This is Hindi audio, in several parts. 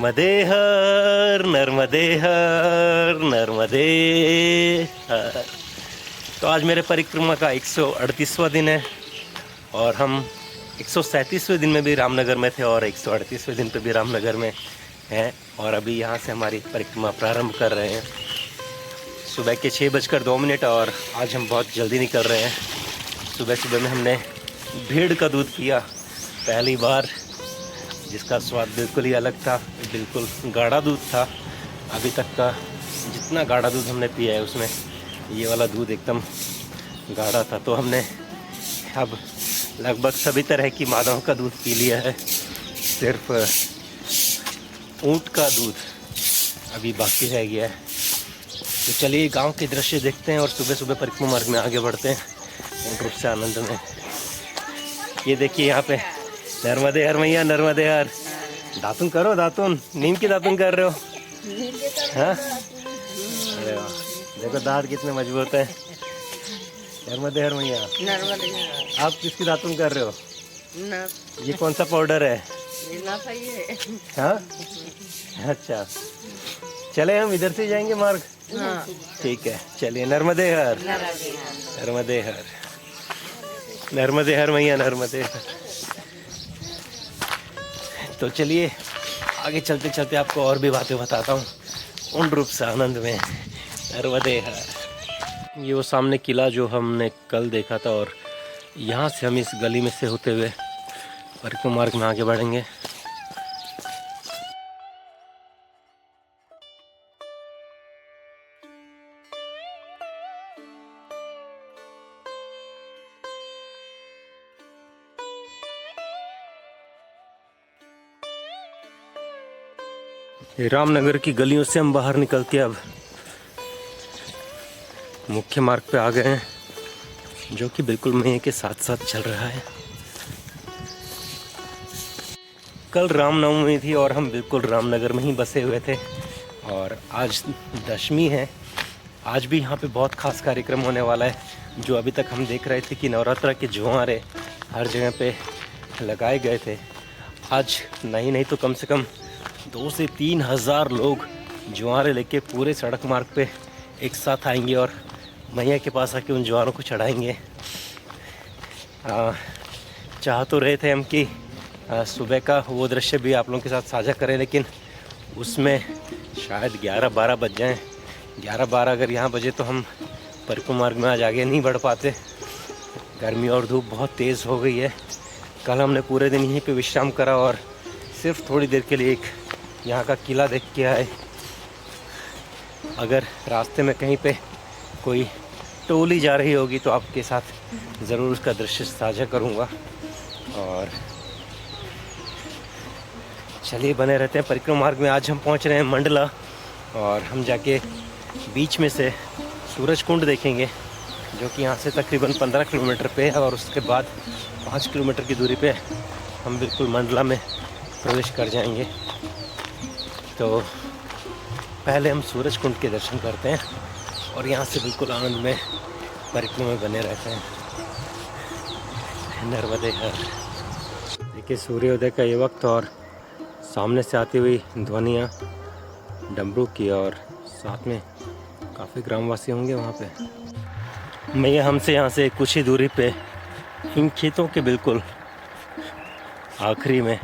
नर्मदे हर नर्मदे हर नर्मदे हर। तो आज मेरे परिक्रमा का 138वां दिन है और हम 137वें दिन में भी रामनगर में थे और 138वें दिन पे भी रामनगर में हैं और अभी यहाँ से हमारी परिक्रमा प्रारंभ कर रहे हैं। सुबह के 6:02 और आज हम बहुत जल्दी निकल रहे हैं। सुबह सुबह में हमने भेड़ का दूध पिया पहली बार, जिसका स्वाद बिल्कुल ही अलग था, बिल्कुल गाढ़ा दूध था। अभी तक का जितना गाढ़ा दूध हमने पिया है उसमें ये वाला दूध एकदम गाढ़ा था। तो हमने अब लगभग सभी तरह की मादाओं का दूध पी लिया है, सिर्फ ऊँट का दूध अभी बाकी रह गया है। तो चलिए गांव के दृश्य देखते हैं और सुबह सुबह परिक्रमा मार्ग में आगे बढ़ते हैं पूर्ण रूप से आनंद में। ये देखिए यहाँ पे नर्मदे हर मैया नर्मदे हर। दातुन करो, दातुन नीम की दातुन कर रहे हो? हाँ, अरे वाह, देखो दांत कितने मजबूत है। नर्मदे हर मैया। आप किसकी दातुन कर रहे हो? ये कौन सा पाउडर है? हाँ, अच्छा चले हम इधर से जाएंगे मार्ग। हाँ। ठीक है चलिए। नर्मदे हर नर्मदे हर नर्मदे हर मैया नर्मदे हर। तो चलिए आगे चलते चलते आपको और भी बातें बताता हूँ पूर्ण रूप से आनंद में। नर्मदे हर। ये वो सामने किला जो हमने कल देखा था और यहाँ से हम इस गली में से होते हुए परिक्रमा मार्ग में आगे बढ़ेंगे। रामनगर की गलियों से हम बाहर निकल के अब मुख्य मार्ग पे आ गए हैं, जो कि बिल्कुल मेले के साथ साथ चल रहा है। कल रामनवमी थी और हम बिल्कुल रामनगर में ही बसे हुए थे और आज दशमी है। आज भी यहाँ पे बहुत खास कार्यक्रम होने वाला है। जो अभी तक हम देख रहे थे कि नवरात्रा के जुआरे हर जगह पे लगाए गए थे, आज नहीं तो कम से कम 2 से 3 हज़ार लोग जुआरे लेके पूरे सड़क मार्ग पे एक साथ आएंगे और मैया के पास आके उन जुआरों को चढ़ाएंगे। चाह तो रहे थे हम कि सुबह का वो दृश्य भी आप लोगों के साथ साझा करें, लेकिन उसमें शायद 11-12 बज जाएँ। 11-12 अगर यहाँ बजे तो हम परिक्रमा मार्ग में आज आगे नहीं बढ़ पाते। गर्मी और धूप बहुत तेज़ हो गई है। कल हमने पूरे दिन यहीं पे विश्राम करा और सिर्फ थोड़ी देर के लिए एक यहाँ का किला देख के आए। अगर रास्ते में कहीं पे कोई टोली जा रही होगी तो आपके साथ ज़रूर उसका दृश्य साझा करूँगा। और चलिए बने रहते हैं परिक्रमा मार्ग में। आज हम पहुँच रहे हैं मंडला और हम जाके बीच में से सूरज कुंड देखेंगे, जो कि यहाँ से तकरीबन 15 किलोमीटर पे है और उसके बाद 5 किलोमीटर की दूरी पे हम बिल्कुल मंडला में प्रवेश कर जाएंगे। तो पहले हम सूरज कुंड के दर्शन करते हैं और यहाँ से बिल्कुल आनंद में परिक्रमा में बने रहते हैं। नर्मदे हर। देखिए सूर्योदय का ये वक्त और सामने से आती हुई ध्वनियाँ डमरू की और साथ में काफ़ी ग्रामवासी होंगे वहाँ पे। मैया हमसे यहाँ से कुछ ही दूरी पे इन खेतों के बिल्कुल आखिरी में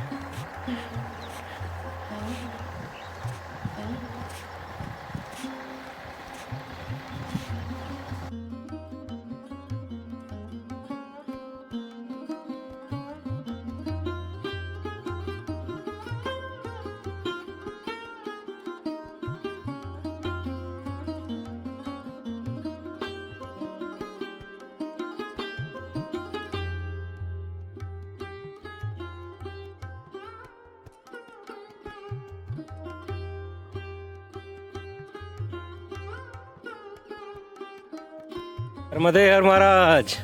नर्मदे हर महाराज।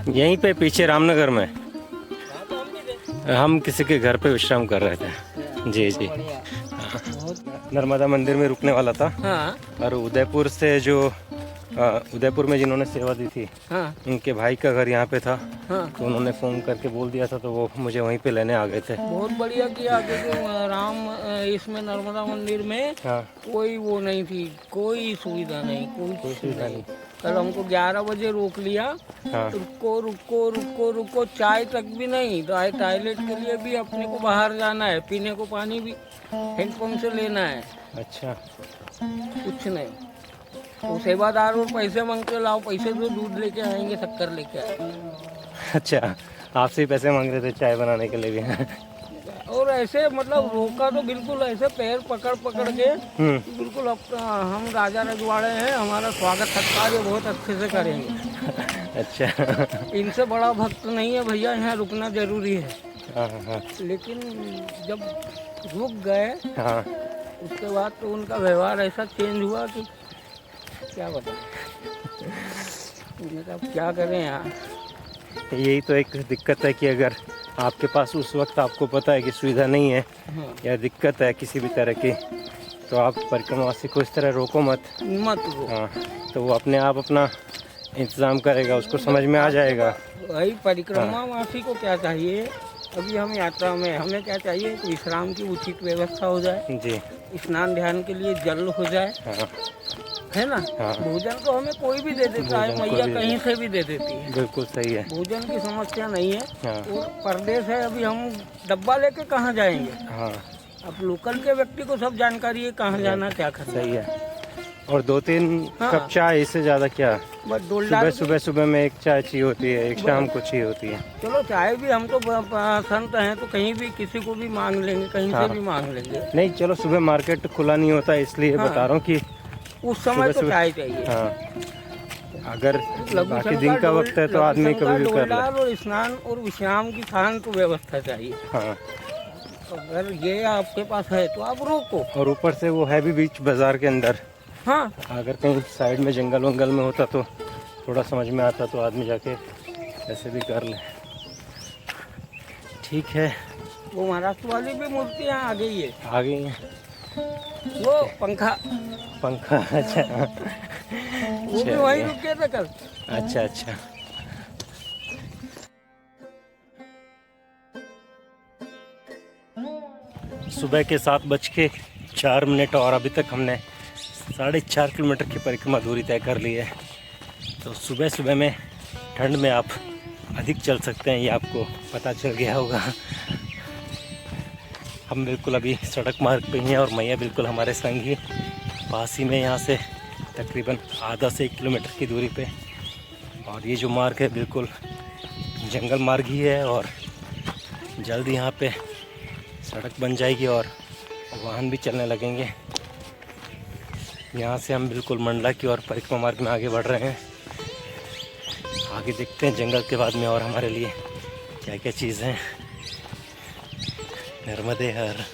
यहीं पे पीछे रामनगर में हम किसी के घर पे विश्राम कर रहे थे। जी जी, नर्मदा मंदिर में रुकने वाला था। हाँ। और उदयपुर से जो उदयपुर में जिन्होंने सेवा दी थी, हाँ उनके भाई का घर यहाँ पे था, हाँ। तो उन्होंने फ़ोन करके बोल दिया था, तो वो मुझे वहीं पे लेने आ गए थे। बहुत बढ़िया किया, क्योंकि राम इसमें नर्मदा मंदिर में हाँ, कोई वो नहीं थी, कोई सुविधा नहीं, कोई कोई सुविधा नहीं। नहीं। कल हमको 11 बजे रोक लिया, हाँ, रुको रुको रुको रुको, चाय तक भी नहीं, टॉयलेट के लिए भी अपने को बाहर जाना है, पीने को पानी भी हैंडपम्प से लेना है, अच्छा। कुछ नहीं। तो सेवादार और पैसे मांगते, लाओ पैसे दो, दूध लेके आएंगे, शक्कर लेके आएंगे। अच्छा, आपसे ही पैसे मांग रहे थे चाय बनाने के लिए भी? और ऐसे मतलब रोका तो बिल्कुल ऐसे पैर पकड़ पकड़ के, बिल्कुल अब हम राजा रजवाड़े हैं, हमारा स्वागत सत्कार ये बहुत अच्छे से करेंगे। अच्छा। इनसे बड़ा भक्त नहीं है भैया, यहाँ रुकना जरूरी है। हाँ हाँ लेकिन जब रुक गए, हाँ। उसके बाद तो उनका व्यवहार ऐसा चेंज हुआ कि क्या बताएं। उन्होंने कहा क्या करें यार। यही तो एक दिक्कत है कि अगर आपके पास उस वक्त आपको पता है कि सुविधा नहीं है या दिक्कत है किसी भी तरह की, तो आप परिक्रमावासी को इस तरह रोको मत। वो हाँ, तो वो अपने आप अपना इंतज़ाम करेगा, उसको समझ में आ जाएगा। वही परिक्रमावासी को क्या चाहिए, अभी हम यात्रा में, हमें क्या चाहिए कि विश्राम की उचित व्यवस्था हो जाए जी, स्नान ध्यान के लिए जल हो जाए, हाँ है ना। हाँ, भोजन तो हमें कोई भी दे देता है, भोजन कोई मैया भी कहीं से भी दे देती है, बिल्कुल सही है। भोजन की समस्या नहीं है। हाँ और परदेश है, अभी हम डब्बा लेके कहाँ जाएंगे। हाँ, अब लोकल के व्यक्ति को सब जानकारी है कहाँ जाना क्या करना। सही है। और 2-3 हाँ। कप चाय, इससे ज़्यादा क्या। बस डोल सुबह डाल सुबह सुबह में एक चाय चाहिए होती है, एक शाम को चाहिए होती है। चलो चाय भी हम तो संत हैं, तो कहीं भी किसी को भी मांग लेंगे, कहीं हाँ। से भी मांग लेंगे। नहीं, चलो सुबह मार्केट खुला नहीं होता, इसलिए हाँ। बता रहा हूँ कि उस समय तो चाय चाहिए। हाँ, अगर लघु बाकी शंका, दिन का वक्त है तो आदमी कभी भी कर ले। डोलदार और स्नान और विश्राम की शांत व्यवस्था चाहिए। हाँ, अगर ये आपके पास है तो आप रोको। और ऊपर से वो है भी बीच बाजार के अंदर। हाँ, अगर कहीं साइड में जंगल वंगल में होता तो थोड़ा समझ में आता, तो आदमी जाके ऐसे भी कर ले। ठीक है, वो महाराष्ट्र वाली भी मूर्तियाँ आ गई है, आ गई हैं। वो पंखा अच्छा। वो भी वहीं रुके थे कल। अच्छा अच्छा। सुबह के 7:04 और अभी तक हमने 4.5 किलोमीटर की परिक्रमा दूरी तय कर ली है। तो सुबह सुबह में ठंड में आप अधिक चल सकते हैं, ये आपको पता चल गया होगा। हम बिल्कुल अभी सड़क मार्ग पे ही हैं और मैया बिल्कुल हमारे संग ही पास ही में, यहाँ से तकरीबन आधा से 1 किलोमीटर की दूरी पे। और ये जो मार्ग है बिल्कुल जंगल मार्ग ही है, और जल्द यहाँ पे सड़क बन जाएगी और वाहन भी चलने लगेंगे। यहाँ से हम बिल्कुल मंडला की ओर परिक्रमा मार्ग में आगे बढ़ रहे हैं। आगे देखते हैं जंगल के बाद में और हमारे लिए क्या क्या चीज़ हैं। नर्मदे हर।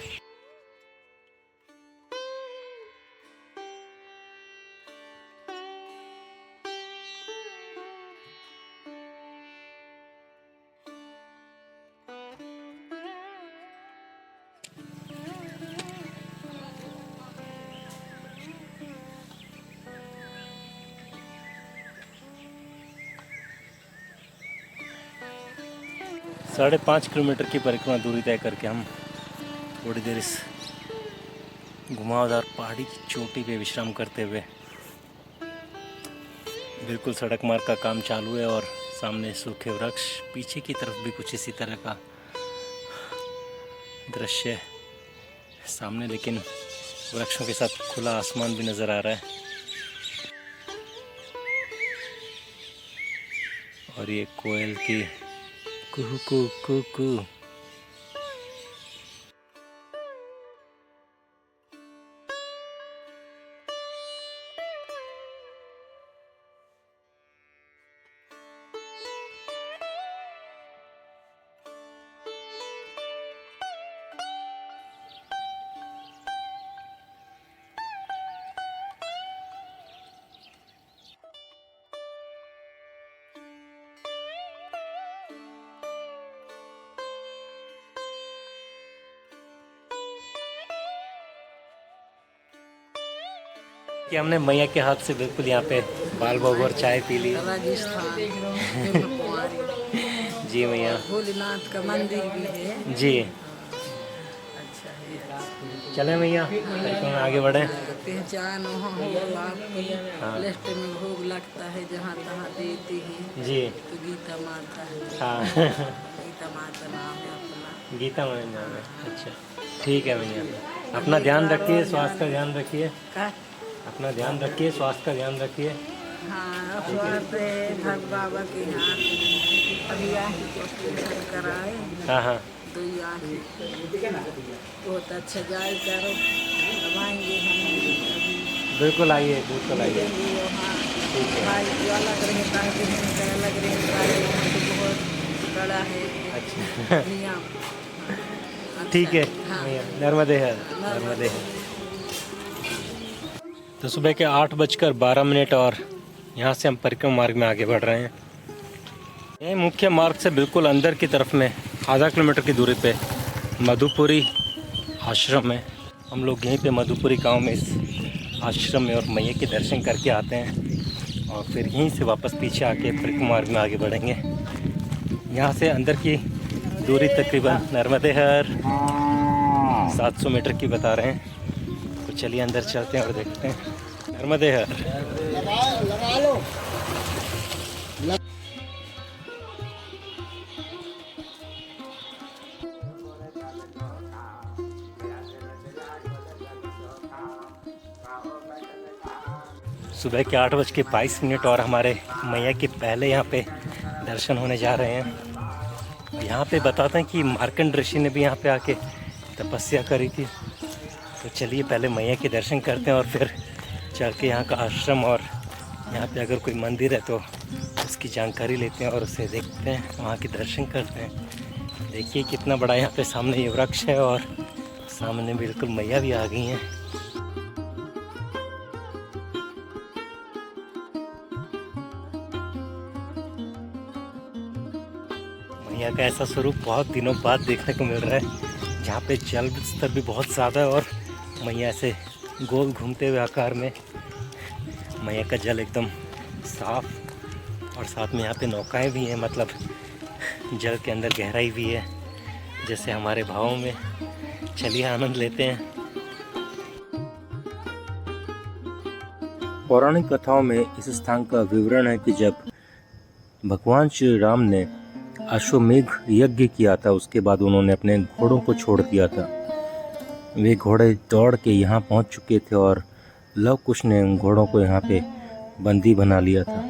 साढ़े 5 किलोमीटर की परिक्रमा दूरी तय करके हम थोड़ी देर इस घुमावदार पहाड़ी की चोटी पे विश्राम करते हुए, बिल्कुल सड़क मार्ग का काम चालू है और सामने सूखे वृक्ष, पीछे की तरफ भी कुछ इसी तरह का दृश्य सामने, लेकिन वृक्षों के साथ खुला आसमान भी नज़र आ रहा है। और ये कोयल की कुहू कू कू कू। कि हमने मैया के हाथ से बिल्कुल यहाँ पे बाल भोग और चाय पी ली। राजस्थान जी मैया। भोलेनाथ का मंदिर भी है जी अच्छा है चले मैया कार्यक्रम में आगे बढ़े। पहचान वहाँ हो आपकी हाँ। लिस्ट में भोग लगता है जहाँ तहाँ देते हैं जी तो गीता माता है हाँ गीता माता नाम है अपना गीता मैया नाम है। अच्छा ठीक है मैया, अपना ध्यान रखिए, स्वास्थ्य का ध्यान रखिए, का अपना ध्यान रखिए, स्वास्थ्य का ध्यान रखिए। हाँ स्वास्थ्य है भग बाबा के हाथ अभी आँखी को ऑपरेशन कराए हाँ हाँ दो आँखी बहुत अच्छा जाए करो अब आएंगे हम अभी बिल्कुल आइए, बिल्कुल आइए। मिलेंगे वहाँ ठीक है। भाई जो अलग रहता है बहन का अलग रहता है वहाँ तो बहुत बड़ा है अच्छा नियम हाँ, ठीक है अच्छा, हाँ मैया, नर्मदे है, नर्मदे है। तो सुबह के 8:12 और यहाँ से हम परिक्रमा मार्ग में आगे बढ़ रहे हैं। यही मुख्य मार्ग से बिल्कुल अंदर की तरफ में आधा किलोमीटर की दूरी पे मधुपुरी आश्रम है। हम लोग यहीं पे मधुपुरी गांव में इस आश्रम में और मैया के दर्शन करके आते हैं और फिर यहीं से वापस पीछे आके परिक्रमा मार्ग में आगे बढ़ेंगे। यहाँ से अंदर की दूरी तकरीबन नर्मदे हर 700 मीटर की बता रहे हैं। तो चलिए अंदर चलते हैं और देखते हैं नर्मदे हर। लगा लो सुबह के 8:22 और हमारे मैया के पहले यहाँ पे दर्शन होने जा रहे हैं। यहाँ पे बताते हैं कि मार्कंड ऋषि ने भी यहाँ पे आके तपस्या करी थी। तो चलिए पहले मैया के दर्शन करते हैं और फिर चल के यहाँ का आश्रम और यहाँ पे अगर कोई मंदिर है तो उसकी जानकारी लेते हैं और उसे देखते हैं, वहाँ के दर्शन करते हैं। देखिए कितना बड़ा यहाँ पे सामने ये वृक्ष है और सामने बिल्कुल मैया भी आ गई हैं। मैया का ऐसा स्वरूप बहुत दिनों बाद देखने को मिल रहा है, जहाँ पे जल स्तर भी बहुत ज़्यादा है और मैया ऐसे गोल घूमते हुए आकार में। मैया का जल एकदम साफ और साथ में यहाँ पे नौकाएं भी हैं, मतलब जल के अंदर गहराई भी है जैसे हमारे भावों में। चलिए आनंद लेते हैं। पौराणिक कथाओं में इस स्थान का विवरण है कि जब भगवान श्री राम ने अश्वमेघ यज्ञ किया था, उसके बाद उन्होंने अपने घोड़ों को छोड़ दिया था। वे घोड़े दौड़ के यहाँ पहुँच चुके थे और लव कुश ने उन घोड़ों को यहाँ पे बंदी बना लिया था।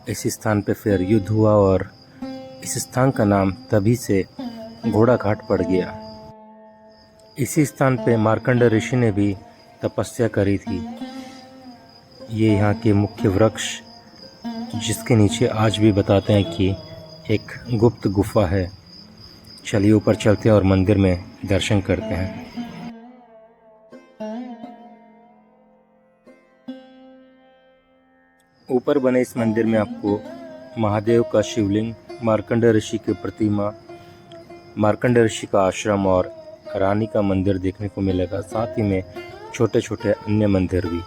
इस स्थान पे फिर युद्ध हुआ और इस स्थान का नाम तभी से घोड़ा घाट पड़ गया। इसी स्थान पे मार्कंड ऋषि ने भी तपस्या करी थी। ये यहाँ के मुख्य वृक्ष, जिसके नीचे आज भी बताते हैं कि एक गुप्त गुफा है। चलिए ऊपर चलते हैं और मंदिर में दर्शन करते हैं। ऊपर बने इस मंदिर में आपको महादेव का शिवलिंग, मार्कंड ऋषि की प्रतिमा, मार्कंड ऋषि का आश्रम और रानी का मंदिर देखने को मिलेगा। साथ ही में छोटे छोटे अन्य मंदिर भी।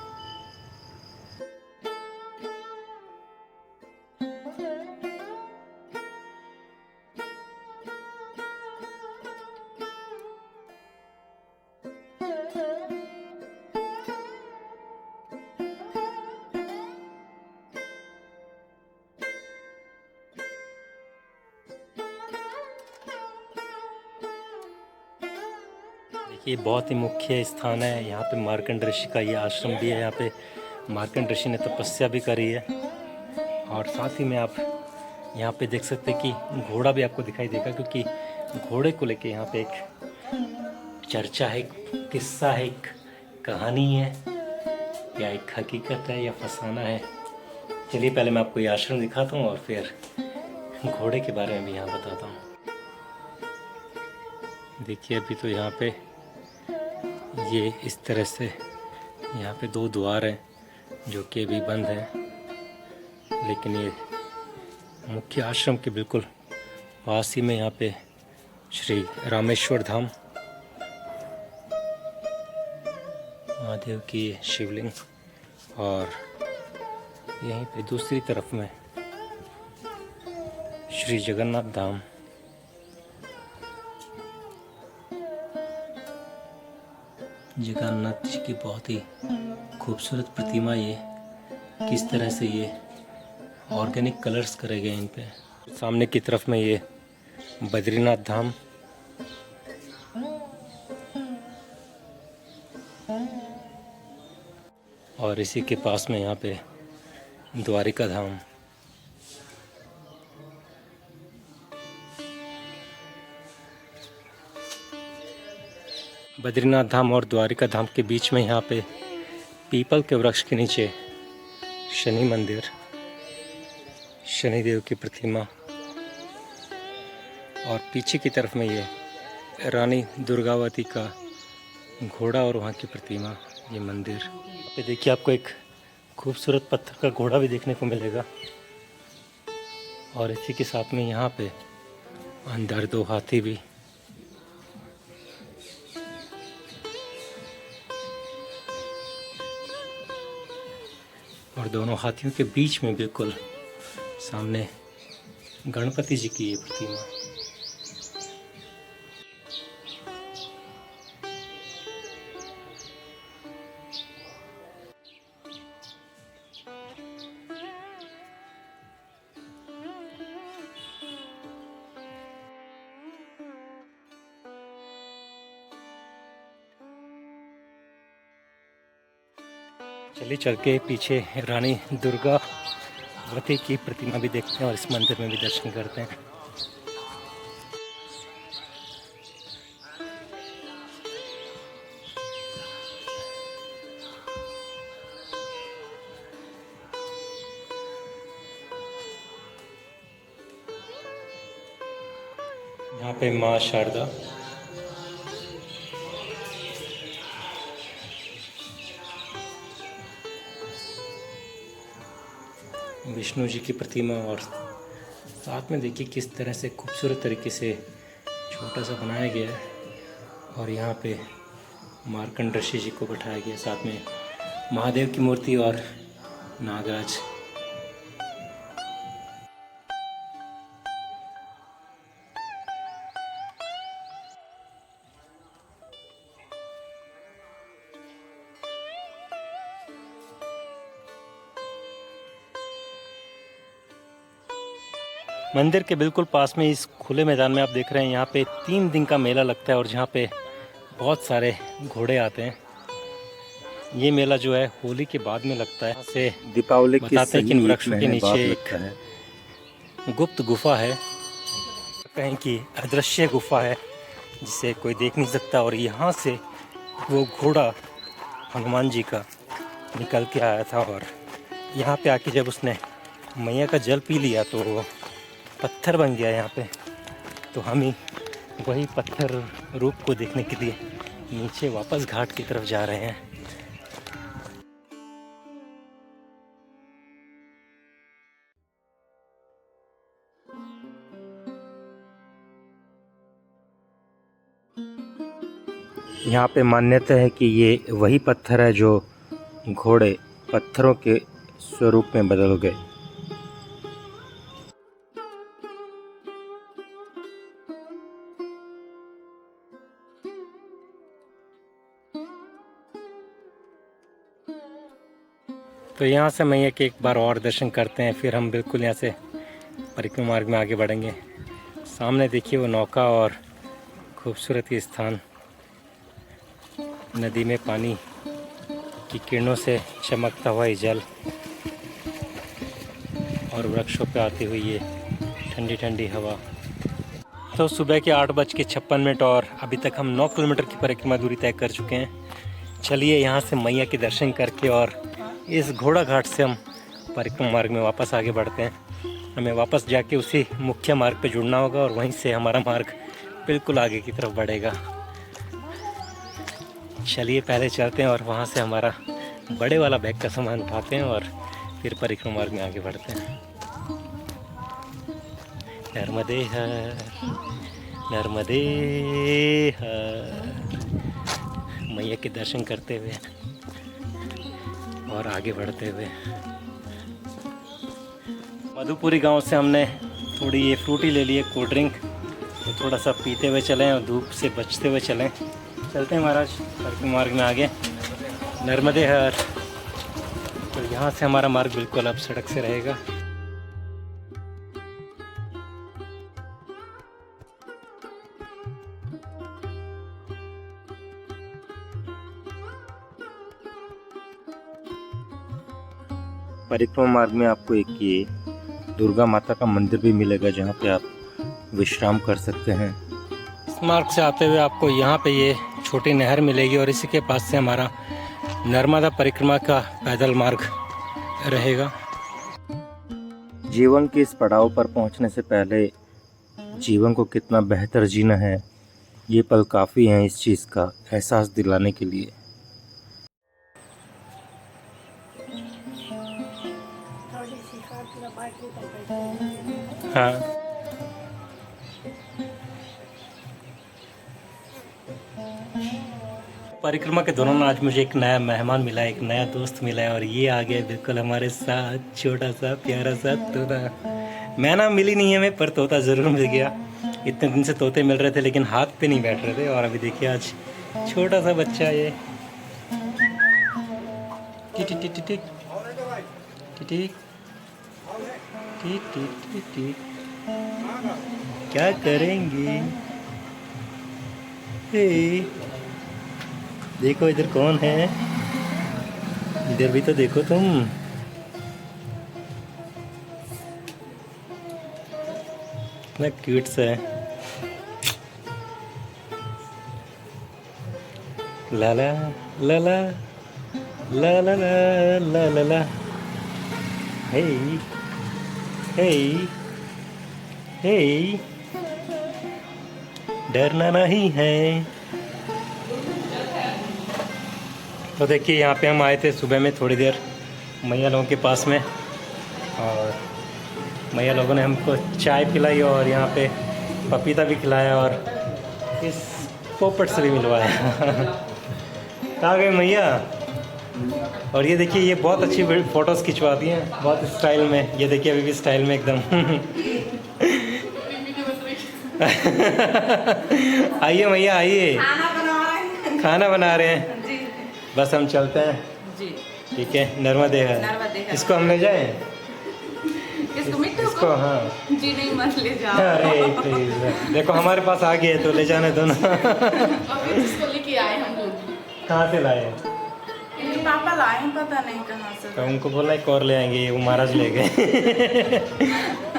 देखिए बहुत ही मुख्य स्थान है। यहाँ पे मार्कंड ऋषि का ये आश्रम भी है। यहाँ पे मार्कंड ऋषि ने तपस्या भी करी है और साथ ही में आप यहाँ पे देख सकते हैं कि घोड़ा भी आपको दिखाई देगा, क्योंकि घोड़े को लेके यहाँ पे एक चर्चा है, एक किस्सा है, एक कहानी है, या एक हकीकत है या फसाना है। चलिए पहले मैं आपको ये आश्रम दिखाता हूँ और फिर घोड़े के बारे में भी यहाँ बताता हूँ। देखिए अभी तो यहाँ पे ये इस तरह से यहाँ पे 2 द्वार हैं जो कि अभी बंद हैं, लेकिन ये मुख्य आश्रम के बिल्कुल पास ही में यहाँ पे श्री रामेश्वर धाम, महादेव की शिवलिंग और यहीं पे दूसरी तरफ में श्री जगन्नाथ धाम। जगन्नाथ जी की बहुत ही खूबसूरत प्रतिमा, ये किस तरह से ये ऑर्गेनिक कलर्स करे गए इन पे। सामने की तरफ में ये बद्रीनाथ धाम, और इसी के पास में यहाँ पे द्वारिका धाम। बद्रीनाथ धाम और द्वारिका धाम के बीच में यहाँ पे पीपल के वृक्ष के नीचे शनि मंदिर, शनिदेव की प्रतिमा, और पीछे की तरफ में ये रानी दुर्गावती का घोड़ा और वहाँ की प्रतिमा, ये मंदिर। यहाँ पे देखिए आपको एक खूबसूरत पत्थर का घोड़ा भी देखने को मिलेगा, और इसी के साथ में यहाँ पे अंदर 2 हाथी भी। और दोनों हाथियों के बीच में बिल्कुल सामने गणपति जी की ये प्रतिमा। चलिए चल के पीछे रानी दुर्गावती की प्रतिमा भी देखते हैं और इस मंदिर में भी दर्शन करते हैं। यहाँ पे माँ शारदा, विष्णु जी की प्रतिमा, और साथ में देखिए किस तरह से खूबसूरत तरीके से छोटा सा बनाया गया है। और यहाँ पे मार्कंड ऋषि जी को बैठाया गया, साथ में महादेव की मूर्ति और नागराज। मंदिर के बिल्कुल पास में इस खुले मैदान में आप देख रहे हैं, यहाँ पे 3 दिन का मेला लगता है और जहाँ पे बहुत सारे घोड़े आते हैं। ये मेला जो है होली के बाद में लगता है। से दीपावली की बताते हैं कि इन वृक्षों के नीचे लगता है। एक गुप्त गुफा है, कहीं की अदृश्य गुफा है जिसे कोई देख नहीं सकता। और यहाँ से वो घोड़ा हनुमान जी का निकल के आया था, और यहाँ पे आके जब उसने मैया का जल पी लिया तो वो पत्थर बन गया यहाँ पे। तो हम ही वही पत्थर रूप को देखने के लिए नीचे वापस घाट की तरफ जा रहे हैं। यहाँ पे मान्यता है कि ये वही पत्थर है जो घोड़े पत्थरों के स्वरूप में बदल गए। तो यहाँ से मैया के एक बार और दर्शन करते हैं, फिर हम बिल्कुल यहाँ से परिक्रमा मार्ग में आगे बढ़ेंगे। सामने देखिए वो नौका और खूबसूरत ये स्थान, नदी में पानी की किरणों से चमकता हुआ ये जल, और वृक्षों पे आती हुई ये ठंडी ठंडी हवा। तो सुबह के 8:56 और अभी तक हम 9 किलोमीटर की परिक्रमा दूरी तय कर चुके हैं। चलिए यहाँ से मैया के दर्शन करके और इस घोड़ा घाट से हम परिक्रमा मार्ग में वापस आगे बढ़ते हैं। हमें वापस जाके उसी मुख्य मार्ग पे जुड़ना होगा और वहीं से हमारा मार्ग बिल्कुल आगे की तरफ बढ़ेगा। चलिए पहले चलते हैं और वहाँ से हमारा बड़े वाला बैग का सामान उठाते हैं और फिर परिक्रमा मार्ग में आगे बढ़ते हैं। नर्मदे हर नर्मदे हर, मैया के दर्शन करते हुए और आगे बढ़ते हुए मधुपुरी गांव से हमने थोड़ी ये फ्रूटी ले ली है, कोल्ड ड्रिंक, तो थोड़ा सा पीते हुए चलें और धूप से बचते हुए चलें। चलते हैं महाराज पार्किंग मार्ग में आगे, नर्मदे हर। तो यहाँ से हमारा मार्ग बिल्कुल अब सड़क से रहेगा। परिक्रमा मार्ग में आपको एक ये दुर्गा माता का मंदिर भी मिलेगा जहाँ पे आप विश्राम कर सकते हैं। इस मार्ग से आते हुए आपको यहाँ पे ये छोटी नहर मिलेगी और इसी के पास से हमारा नर्मदा परिक्रमा का पैदल मार्ग रहेगा। जीवन के इस पड़ाव पर पहुँचने से पहले जीवन को कितना बेहतर जीना है, ये पल काफ़ी हैं इस चीज़ का एहसास दिलाने के लिए। हाँ, परिक्रमा के दौरान आज मुझे एक नया मेहमान मिला, एक नया दोस्त मिला है और ये आ गया बिल्कुल हमारे साथ, छोटा सा प्यारा सा तोता। मैना मिली नहीं है हमें, पर तोता ज़रूर मिल गया। इतने दिन से तोते मिल रहे थे लेकिन हाथ पे नहीं बैठ रहे थे, और अभी देखिए आज छोटा सा बच्चा ये टिक टिक टिक टिक टिक टिक टिक टिक टिक, क्या करेंगे? हे देखो इधर कौन है, इधर भी तो देखो तुम। कितना क्यूट सा है। ला ला ला ला ला ला ला ला ला ला, हे हे हे, डरना नहीं है। तो देखिए यहाँ पे हम आए थे सुबह में थोड़ी देर मैया लोगों के पास में, और मैया लोगों ने हमको चाय पिलाई और यहाँ पे पपीता भी खिलाया और इस पोपट से भी मिलवाया। आ गए मैया। और ये देखिए ये बहुत अच्छी फ़ोटोज़ खिंचवाती हैं, बहुत स्टाइल में। ये देखिए अभी भी स्टाइल में एकदम। आइए मैया आइए, खाना बना रहे हैं। बस हम चलते हैं जी, ठीक है। नर्मदे है, इसको हम ले जाएं? इसको हाँ जी, नहीं मत ले जाओ। अरे प्लीज, देखो हमारे पास आ गए तो ले जाने दो ना। अभी इसको लेके आए हम लोग। कहाँ से लाए? इनके पापा लाए, पता नहीं कहाँ से। तो उनको बोला एक और ले आएंगे, वो महाराज ले गए।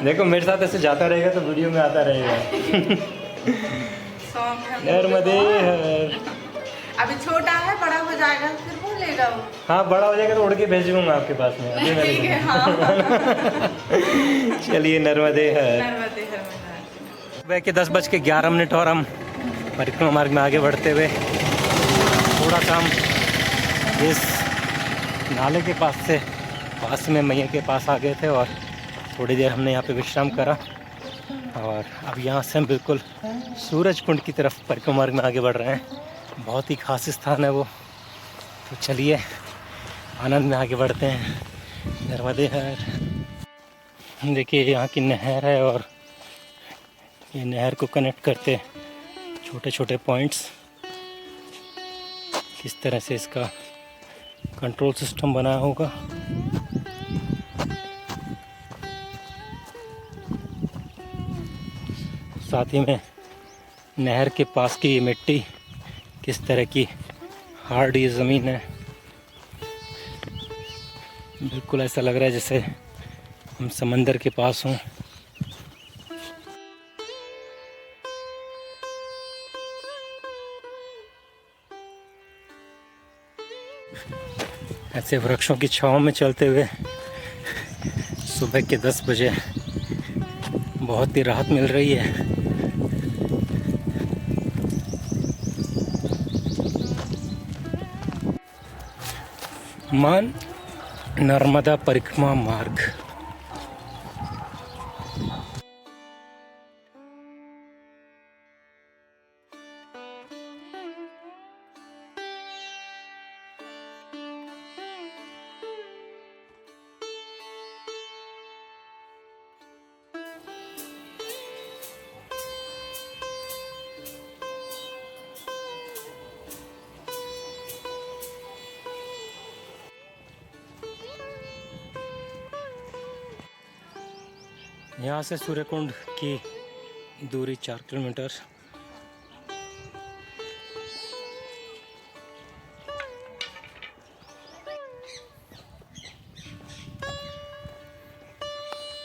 देखो मेरे साथ ऐसे जाता रहेगा तो वीडियो में आता रहेगा। नर्मदे हर। अभी छोटा है, बड़ा हो जाएगा फिर बोलेगा वो। हाँ बड़ा हो जाएगा तो उड़ के भेज दूंगा आपके पास में। अभी मैं ठीक है, हाँ। चलिए नर्मदे हर। नर्मदे हर। सुबह के 10:11 और हम परिक्रमा मार्ग में आगे बढ़ते हुए थोड़ा सा हम इस नाले के पास में मैया के पास आ गए थे और थोड़ी देर हमने यहाँ पे विश्राम करा। और अब यहाँ से हम बिल्कुल सूरज कुंड की तरफ परिक्रमा मार्ग में आगे बढ़ रहे हैं। बहुत ही खास स्थान है वो, तो चलिए आनंद में आगे बढ़ते हैं। नर्मदे हर। देखिए यहाँ की नहर है और ये नहर को कनेक्ट करते छोटे छोटे पॉइंट्स, किस तरह से इसका कंट्रोल सिस्टम बना होगा। साथ ही में नहर के पास की मिट्टी किस तरह की हार्ड ये ज़मीन है, बिल्कुल ऐसा लग रहा है जैसे हम समंदर के पास हों। ऐसे वृक्षों की छांव में चलते हुए सुबह के 10 बजे बहुत ही राहत मिल रही है। मान नर्मदा परिक्रमा मार्ग। यहाँ से सूर्यकुंड की दूरी 4 किलोमीटर।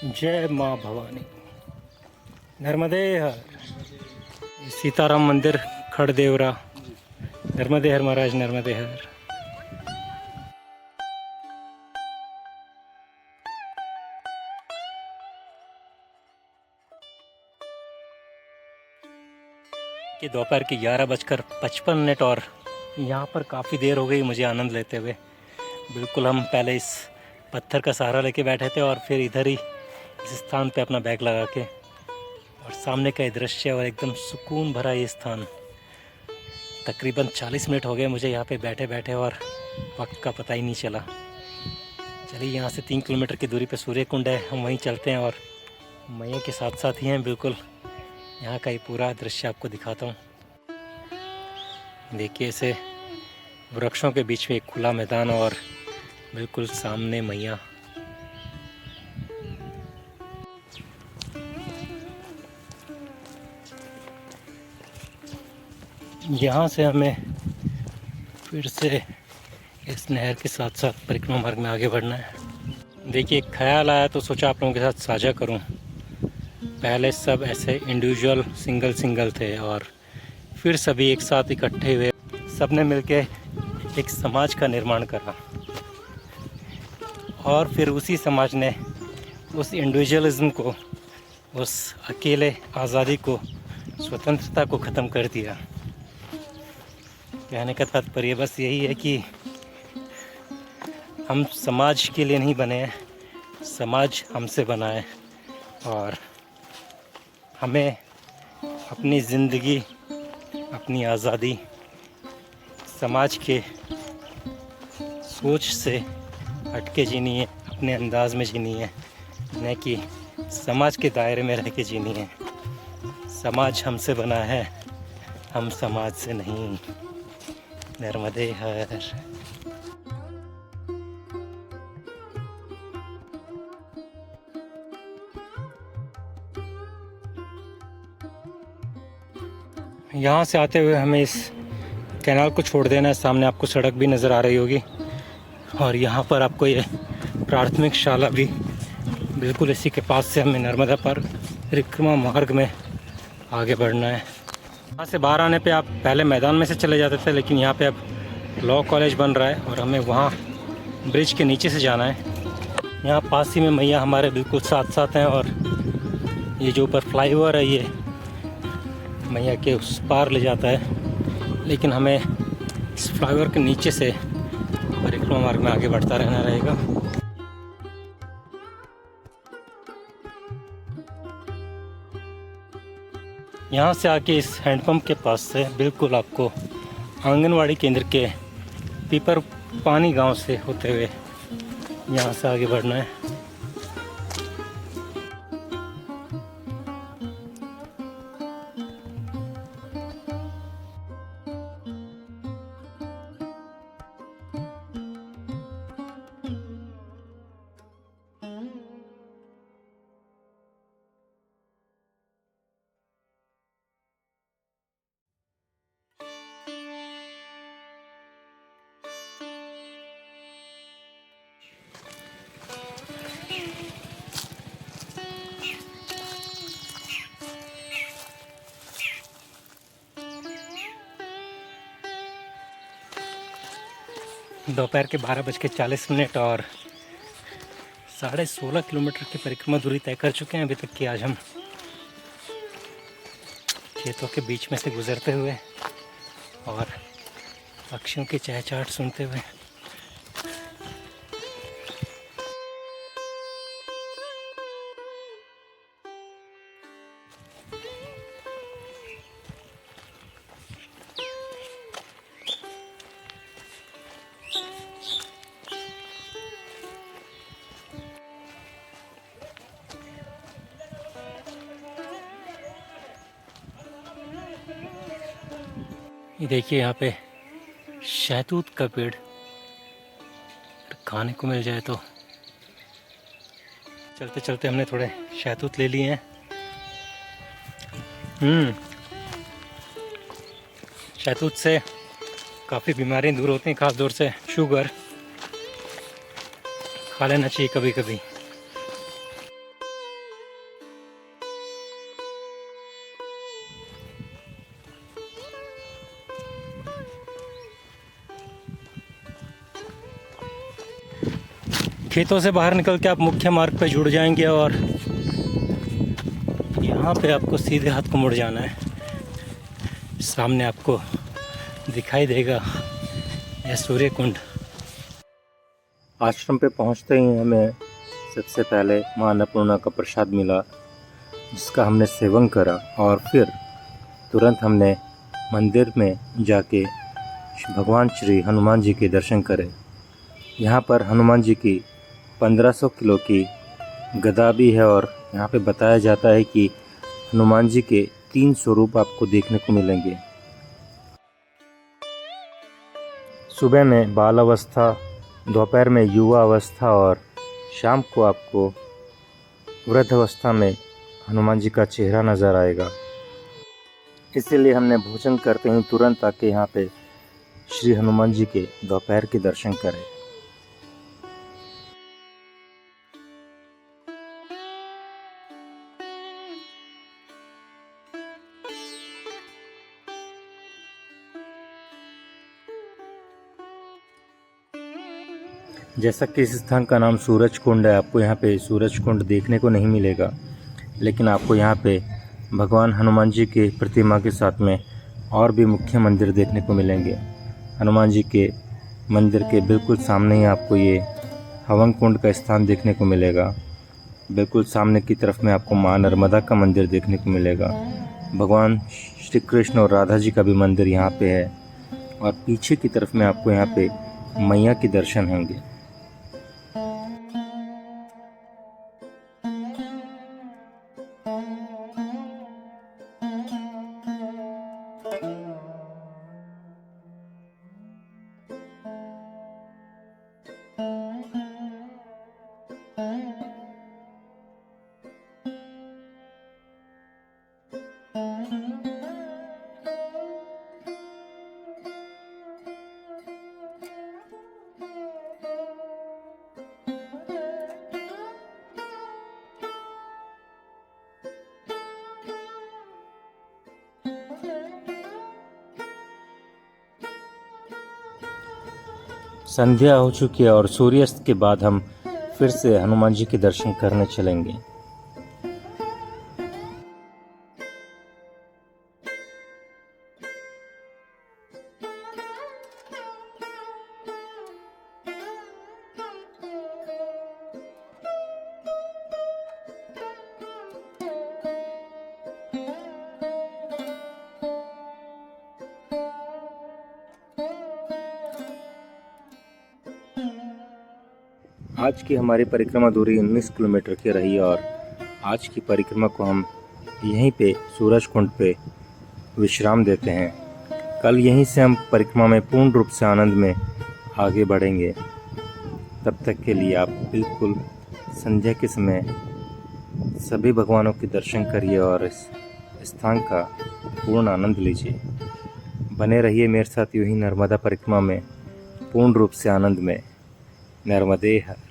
जय माँ भवानी, नर्मदे हर। सीताराम मंदिर खड़देवरा, नर्मदे हर महाराज, नर्मदे हर। कि दोपहर के 11:55 और यहाँ पर काफ़ी देर हो गई मुझे आनंद लेते हुए। बिल्कुल हम पहले इस पत्थर का सहारा लेके बैठे थे और फिर इधर ही इस स्थान पे अपना बैग लगा के, और सामने का ये दृश्य और एकदम सुकून भरा ये स्थान। तकरीबन 40 मिनट हो गए मुझे यहाँ पे बैठे बैठे और वक्त का पता ही नहीं चला। चलिए, यहाँ से 3 किलोमीटर की दूरी पे सूर्यकुंड है, हम वहीं चलते हैं और मैया के साथ साथ ही हैं बिल्कुल। यहाँ का ये पूरा दृश्य आपको दिखाता हूँ। देखिए, ऐसे वृक्षों के बीच में एक खुला मैदान और बिल्कुल सामने मैया। यहाँ से हमें फिर से इस नहर के साथ साथ परिक्रमा मार्ग में आगे बढ़ना है। देखिए, एक ख्याल आया तो सोचा आप लोगों के साथ साझा करूं। पहले सब ऐसे इंडिविजुअल सिंगल थे और फिर सभी एक साथ इकट्ठे हुए, सबने मिलके एक समाज का निर्माण करा और फिर उसी समाज ने उस इंडिविजुअलिज्म को, उस अकेले आज़ादी को, स्वतंत्रता को ख़त्म कर दिया। कहने का तात्पर्य बस यही है कि हम समाज के लिए नहीं बने हैं, समाज हमसे बना है और हमें अपनी ज़िंदगी, अपनी आज़ादी समाज के सोच से हटके जीनी है, अपने अंदाज में जीनी है, न कि समाज के दायरे में रह के जीनी है। समाज हमसे बना है, हम समाज से नहीं। नर्मदे हर। यहाँ से आते हुए हमें इस कैनाल को छोड़ देना है। सामने आपको सड़क भी नज़र आ रही होगी और यहाँ पर आपको ये प्राथमिक शाला भी बिल्कुल इसी के पास से हमें नर्मदा पर परिक्रमा मार्ग में आगे बढ़ना है। यहाँ से बाहर आने पे आप पहले मैदान में से चले जाते थे, लेकिन यहाँ पे अब लॉ कॉलेज बन रहा है और हमें वहाँ ब्रिज के नीचे से जाना है। यहाँ पास ही में मैया हमारे बिल्कुल साथ साथ हैं और ये जो ऊपर फ्लाईओवर है ये मैया के उस पार ले जाता है, लेकिन हमें इस फ्लाईओवर के नीचे से परिक्रमा मार्ग में आगे बढ़ता रहना रहेगा। यहाँ से आके इस हैंडपंप के पास से बिल्कुल आपको आंगनवाड़ी केंद्र के पीपर पानी गांव से होते हुए यहाँ से आगे बढ़ना है। दोपहर के 12:40 और 16.5 किलोमीटर की परिक्रमा दूरी तय कर चुके हैं अभी तक की। आज हम खेतों के बीच में से गुजरते हुए और पक्षियों की चहचहाट सुनते हुए। ये देखिए, यहाँ पे शहतूत का पेड़ खाने को मिल जाए तो। चलते चलते हमने थोड़े शहतूत ले लिए हैं। शहतूत से काफ़ी बीमारियां दूर होती हैं, खास तौर से शुगर। खा लेना चाहिए कभी कभी। खेतों से बाहर निकल के आप मुख्य मार्ग पे जुड़ जाएंगे और यहाँ पे आपको सीधे हाथ को मुड़ जाना है। सामने आपको दिखाई देगा यह सूर्य कुंड। आश्रम पे पहुँचते ही हमें सबसे पहले माँ अन्नपूर्णा का प्रसाद मिला, जिसका हमने सेवन करा और फिर तुरंत हमने मंदिर में जाके भगवान श्री हनुमान जी के दर्शन करे। यहाँ पर हनुमान जी की 1500 किलो की गदा भी है और यहाँ पे बताया जाता है कि हनुमान जी के 3 स्वरूप आपको देखने को मिलेंगे। सुबह में बाल अवस्था, दोपहर में युवा अवस्था और शाम को आपको वृद्ध अवस्था में हनुमान जी का चेहरा नज़र आएगा। इसीलिए हमने भोजन करते ही तुरंत आके यहाँ पे श्री हनुमान जी के दोपहर के दर्शन करें। जैसा कि इस स्थान का नाम सूरज कुंड है, आपको यहाँ पे सूरज कुंड देखने को नहीं मिलेगा, लेकिन आपको यहाँ पे भगवान हनुमान जी के प्रतिमा के साथ में और भी मुख्य मंदिर देखने को मिलेंगे। हनुमान जी के मंदिर के बिल्कुल सामने ही आपको ये हवन कुंड का स्थान देखने को मिलेगा। बिल्कुल सामने की तरफ में आपको माँ नर्मदा का मंदिर देखने को मिलेगा। भगवान श्री कृष्ण और राधा जी का भी मंदिर यहाँ पे है और पीछे की तरफ में आपको यहाँ पे मैया के दर्शन होंगे। संध्या हो चुकी है और सूर्यास्त के बाद हम फिर से हनुमान जी के दर्शन करने चलेंगे। आज की हमारी परिक्रमा दूरी 19 किलोमीटर की रही और आज की परिक्रमा को हम यहीं पे सूरज कुंड पे विश्राम देते हैं। कल यहीं से हम परिक्रमा में पूर्ण रूप से आनंद में आगे बढ़ेंगे। तब तक के लिए आप बिल्कुल संध्या के समय सभी भगवानों के दर्शन करिए और इस स्थान का पूर्ण आनंद लीजिए। बने रहिए मेरे साथ यूं ही नर्मदा परिक्रमा में पूर्ण रूप से आनंद में। नर्मदे हर।